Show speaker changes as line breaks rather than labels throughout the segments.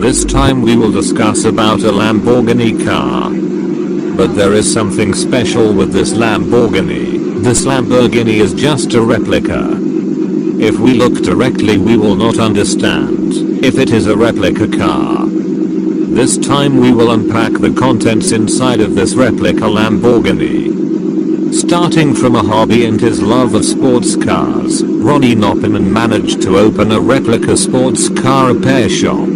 This time we will discuss about a Lamborghini car. But there is something special with this Lamborghini. This Lamborghini is just a replica. If we look directly we will not understand if it is a replica car. This time we will unpack the contents inside of this replica Lamborghini. Starting from a hobby and his love of sports cars, Ronnie Nopperman managed to open a replica sports car repair shop.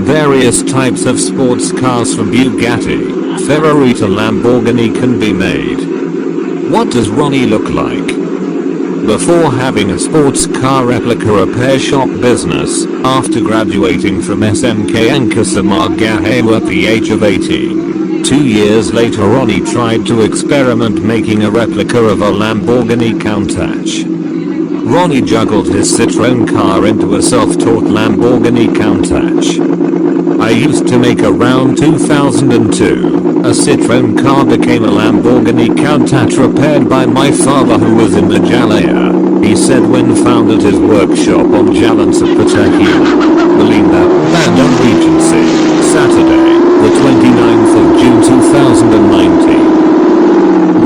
Various types of sports cars from Bugatti, Ferrari to Lamborghini can be made. What does Ronnie look like? Before having a sports car replica repair shop business, after graduating from SMK Ankasamagahewa at the age of 18. 2 years later Ronnie tried to experiment making a replica of a Lamborghini Countach. Ronnie juggled his Citroen car into a self-taught Lamborghini Countach. I used to make around 2002. A Citroen car became a Lamborghini Countach repaired by my father who was in the Jalaya. He said when found at his workshop on Jalan Sepataki, Melinda, Bandung Regency, Saturday, the 29th of June 2019.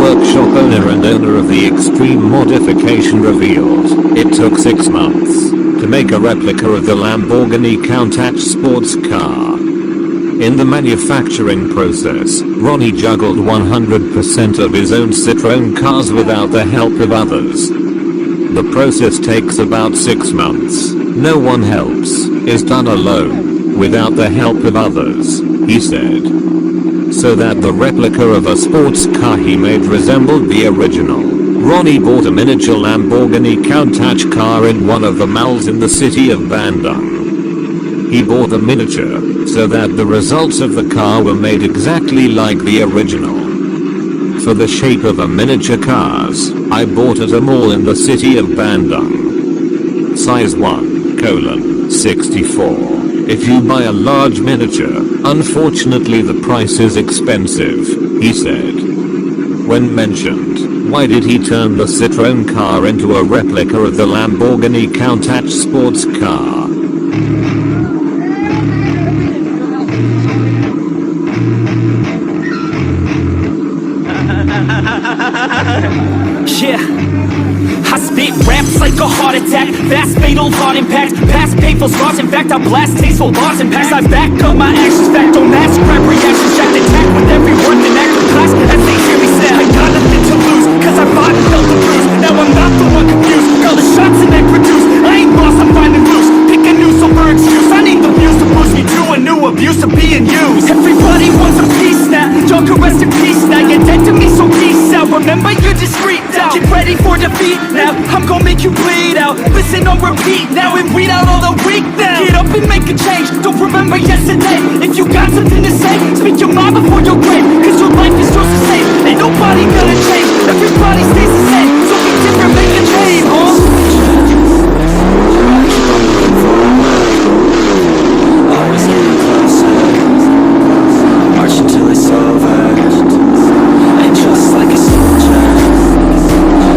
Workshop owner and owner of the Extreme Modification revealed it took 6 months to make a replica of the Lamborghini Countach sports car. In the manufacturing process, Ronnie juggled 100% of his own Citroen cars without the help of others. The process takes about 6 months. No one helps, is done alone, without the help of others, he said. So that the replica of a sports car he made resembled the original. Ronnie bought a miniature Lamborghini Countach car in one of the malls in the city of Bandung. He bought the miniature, so that the results of the car were made exactly like the original. For the shape of a miniature cars, I bought at a mall in the city of Bandung. Size 1:64. If you buy a large miniature, unfortunately the price is expensive, he said. When mentioned, why did he turn the Citroen car into a replica of the Lamborghini Countach sports car?
Yeah, I spit raps like a heart attack, fast fatal heart impact, past painful scars. In fact I blast tasteful bars and packs. I back up my actions, fact don't ask, grab reactions, check attack with every word and act of class as they hear me say I got nothing to lose, cause I fought and felt the bruise. Now I'm not the one confused, all the shots and I produce. I ain't lost, I'm finding loose, pick a new silver excuse. I need the views to boost me to a new abuse of being used. Everybody wants a piece now, y'all can rest in peace now. You're dead to me, so peace out. Remember you're discreet now, get ready for defeat now. I'm gonna make you bleed out, listen on repeat now and weed out all the weak now. Get up and make a change, don't remember yesterday. If you got something to say, speak your mind before your grave, cause your life is yours to save. Ain't nobody gonna change, everybody stays the same. So be different, make a change, huh?
Always getting closer, marching till it's over. And just like a soldier,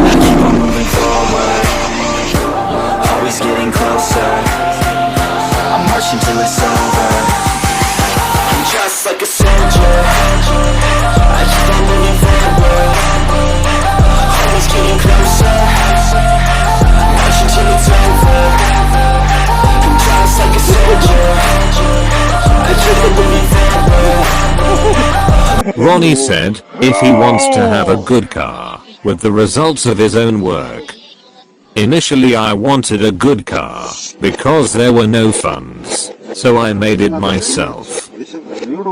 I keep on moving forward. Always getting closer, I'm marching till it's over. And just like a soldier, I keep on moving forward. Always getting closer, marching till it's over. And just like a soldier, I keep on moving forward.
Ronnie said, if he wants to have a good car, with the results of his own work. Initially I wanted a good car, because there were no funds, so I made it myself.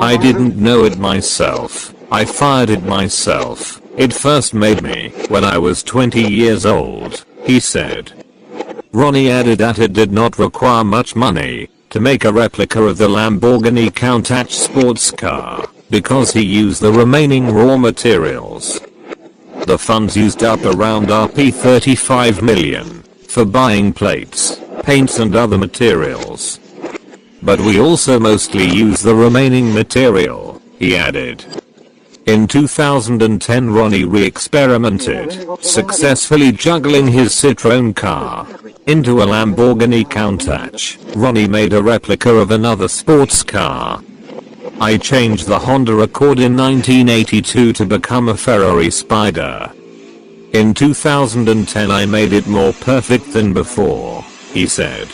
I didn't know it myself, I fired it myself. It first made me, when I was 20 years old, he said. Ronnie added that it did not require much money to make a replica of the Lamborghini Countach sports car, because he used the remaining raw materials. The funds used up around Rp 35 million for buying plates, paints and other materials. But we also mostly use the remaining material, he added. In 2010 Ronnie re-experimented, successfully juggling his Citroën car into a Lamborghini Countach. Ronnie made a replica of another sports car. I changed the Honda Accord in 1982 to become a Ferrari Spider. In 2010 I made it more perfect than before, he said.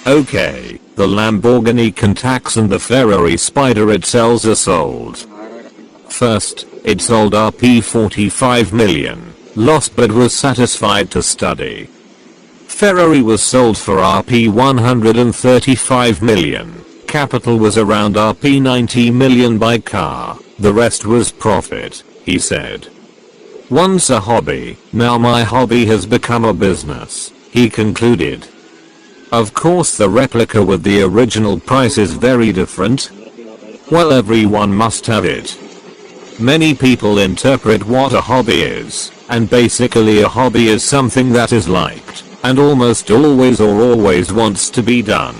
Okay, the Lamborghini Countach and the Ferrari Spider it sells are sold. First, it sold Rp 45 million, lost but was satisfied to study. Ferrari was sold for Rp 135 million, capital was around Rp 90 million by car, the rest was profit, he said. Once a hobby, now my hobby has become a business, he concluded. Of course the replica with the original price is very different. Well, everyone must have it. Many people interpret what a hobby is, and basically a hobby is something that is liked, and almost always or always wants to be done.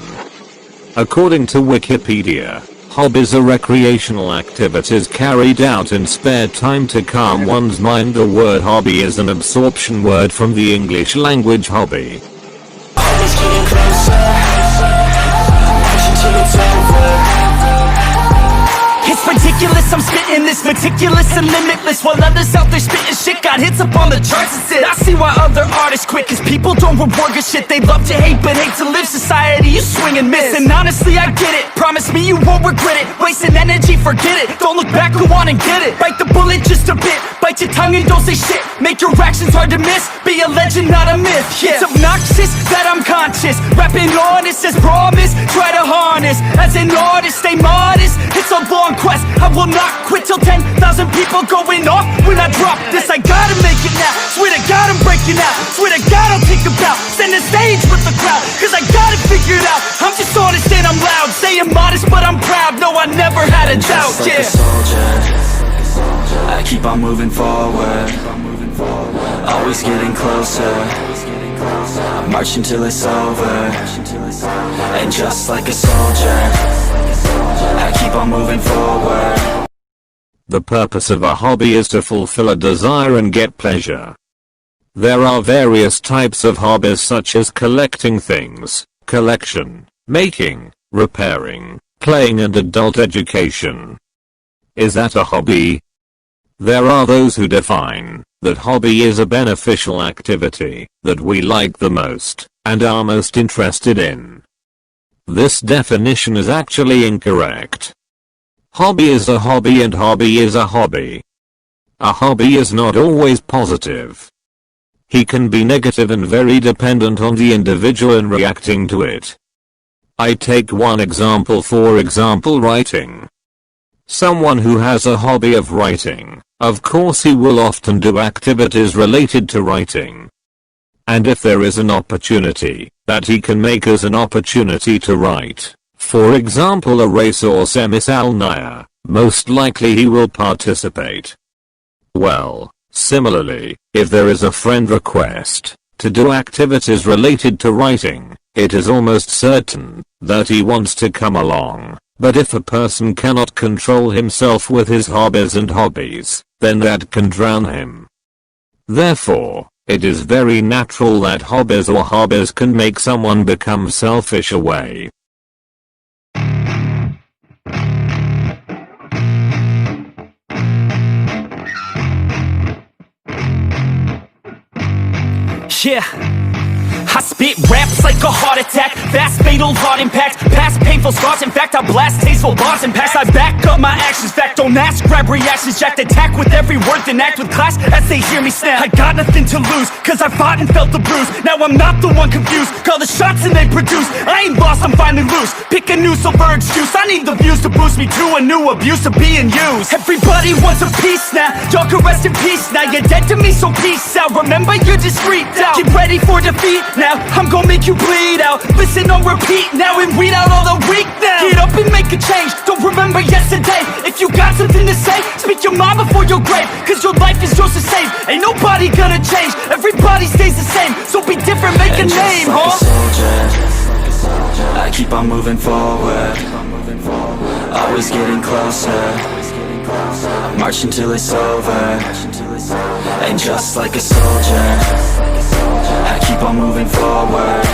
According to Wikipedia, hobbies are recreational activities carried out in spare time to calm one's mind. The word hobby is an absorption word from the English language hobby.
Always getting closer, pushing till it's over.
It's ridiculous, I'm spitting this meticulous and limitless, while others out there spitting shit got hits up on the charts and shit. I see why other artists quit, cause people don't reward good shit. They love to hate but hate to live. Society, you swing and miss, and honestly I get it. Promise me you won't regret it. Wasting energy, forget it. Don't look back, go on and get it. Bite the bullet just a bit, bite your tongue and don't say shit. Make your actions hard to miss, be a legend not a myth. Yeah. It's obnoxious that I'm conscious, rapping honest as promise. Try to harness, as an artist stay modest. It's a long quest, I will not quit till 10,000 people going off when I drop this. I gotta make it now, swear to God I'm breaking out. Swear to God I'll take a bow, stand the stage with the crowd, cause I got it figured out. I'm just honest and I'm loud, saying modest but I'm proud. No, I never had a doubt,
Just like
yeah.
a soldier, I keep on moving forward, always getting closer. I march until it's over, and just like a soldier, I keep on moving forward.
The purpose of a hobby is to fulfill a desire and get pleasure. There are various types of hobbies such as collecting things, collection, making, repairing, playing and adult education. Is that a hobby? There are those who define that hobby is a beneficial activity that we like the most and are most interested in. This definition is actually incorrect. Hobby is a hobby and hobby is a hobby. A hobby is not always positive. He can be negative and very dependent on the individual in reacting to it. I take one example, for example writing. Someone who has a hobby of writing, of course he will often do activities related to writing. And if there is an opportunity that he can make as an opportunity to write, for example a race or semisalnaya, most likely he will participate. Well, similarly, if there is a friend request to do activities related to writing, it is almost certain that he wants to come along. But if a person cannot control himself with his hobbies and hobbies, then that can drown him. Therefore, it is very natural that hobbies can make someone become selfish away.
Yeah, I spit raps like a heart attack, fast fatal heart impact, past painful scars. In fact, I blast tasteful bars and packs. I back up my actions, fact don't ask, grab reactions, jacked attack with every word, then act with class as they hear me snap. I got nothing to lose, cause I fought and felt the bruise. Now I'm not the one confused, call the shots and they produce. I ain't lost, I'm finally loose, pick a new silver excuse. I need the views to boost me to a new abuse of being used. Everybody wants a piece now, y'all can rest in peace now. You're dead to me, so peace out, remember you're discreet out. Get ready for defeat. now. I'm gon' make you bleed out. Listen on repeat now and weed out all the weak now. Get up and make a change, don't remember yesterday. If you got something to say, speak your mind before your grave. Cause your life is yours to save. Ain't nobody gonna change, everybody stays the same. So be different, make a name,
like
huh?
a soldier, I keep on moving forward, always getting closer, march until it's over. And just like a soldier, I keep on moving forward,